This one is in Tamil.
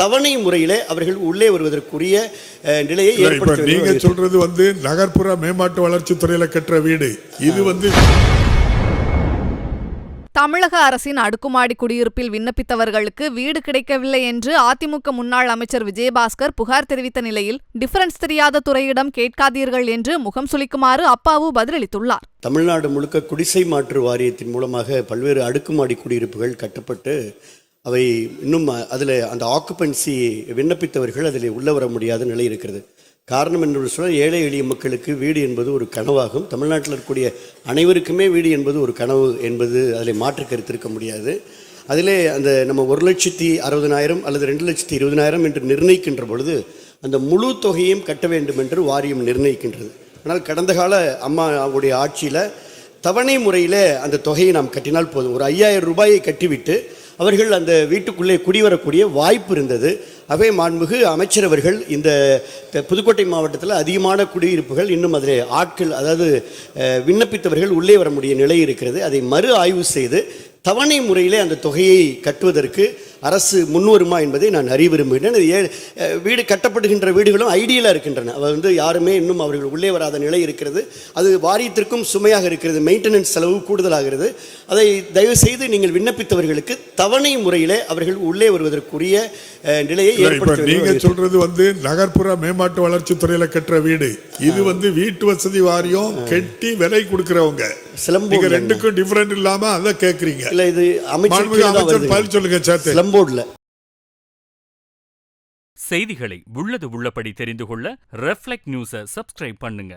தவணை முறையிலே அவர்கள் உள்ளே வருவதற்குரிய நிலையை ஏற்படுத்த. நீங்க சொல்றது நகர்ப்புற மேம்பாட்டு வளர்ச்சி துறையில கட்டுற வீடு, இது தமிழக அரசின் அடுக்குமாடி குடியிருப்பில் விண்ணப்பித்தவர்களுக்கு வீடு கிடைக்கவில்லை என்று அதிமுக முன்னாள் அமைச்சர் விஜயபாஸ்கர் புகார் தெரிவித்த நிலையில் டிஃபரன்ஸ் தெரியாத துறையிடம் கேட்காதீர்கள் என்று முகம் சுளிக்குமாறு அப்பாவு பதிலளித்துள்ளார். தமிழ்நாடு முழுக்க குடிசை மாற்று வாரியத்தின் மூலமாக பல்வேறு அடுக்குமாடி குடியிருப்புகள் கட்டப்பட்டு அவை இன்னும் அதில் அந்த ஆக்குபென்சி விண்ணப்பித்தவர்கள் அதில் உள்ள வர முடியாத நிலை இருக்கிறது. காரணம் என்று சொன்னால் ஏழை எளிய மக்களுக்கு வீடு என்பது ஒரு கனவாகும். தமிழ்நாட்டில் இருக்கக்கூடிய அனைவருக்குமே வீடு என்பது ஒரு கனவு என்பது அதில் மாற்று கருத்து இருக்க முடியாது. அதிலே அந்த நம்ம 1,60,000 அல்லது 2,20,000 என்று நிர்ணயிக்கின்ற பொழுது அந்த முழு தொகையையும் கட்ட வேண்டும் என்று வாரியம் நிர்ணயிக்கின்றது. ஆனால் கடந்த கால அம்மாவுடைய ஆட்சியில் தவணை முறையில் அந்த தொகையை நாம் கட்டினால் போதும். ஒரு 5,000 ரூபாயை கட்டிவிட்டு அவர்கள் அந்த வீட்டுக்குள்ளே குடிவரக்கூடிய வாய்ப்பு இருந்தது. அவை மாண்புமிகு அமைச்சர் அவர்கள் இந்த புதுக்கோட்டை மாவட்டத்தில் அதிகமான குடியிருப்புகள் இன்னும் அதில் ஆட்கள், அதாவது விண்ணப்பித்தவர்கள் உள்ளே வர முடிய நிலை இருக்கிறது. அதை மறு ஆய்வு செய்து தவணை முறையிலே அந்த தொகையை கட்டுவதற்கு அரசு முன்வருமா என்பதை நான் அறிய விரும்புகிறேன். வீடு கட்டப்படுகின்ற வீடுகளும் ஐடியலாக இருக்கின்றன. யாருமே இன்னும் அவர்கள் உள்ளே வராத நிலை இருக்கிறது. அது வாரியத்திற்கும் சுமையாக இருக்கிறது, மெயின்டெனன்ஸ் செலவு கூடுதலாகிறது. அதை தயவு செய்து நீங்கள் விண்ணப்பித்தவர்களுக்கு தவணை முறையிலே அவர்கள் உள்ளே வருவதற்குரிய நிலையை ஏற்படுத்த. நீங்க சொல்றது நகர்ப்புற மேம்பாட்டு வளர்ச்சி துறையில கட்டுற வீடு, இது வீட்டு வசதி வாரியம் கட்டி விலை கொடுக்கிறவங்க. நீங்க ரெண்டுக்கும் டிஃபரெண்ட் இல்லாம அதை கேக்குறீங்க. இல்ல, இது அமைச்சர் பதில் சொல்லுங்க. சிலம்போட்ல செய்திகளை உள்ளது உள்ளபடி தெரிந்து கொள்ள ரெஃப்ளெக்ட் நியூஸை சப்ஸ்கிரைப் பண்ணுங்க.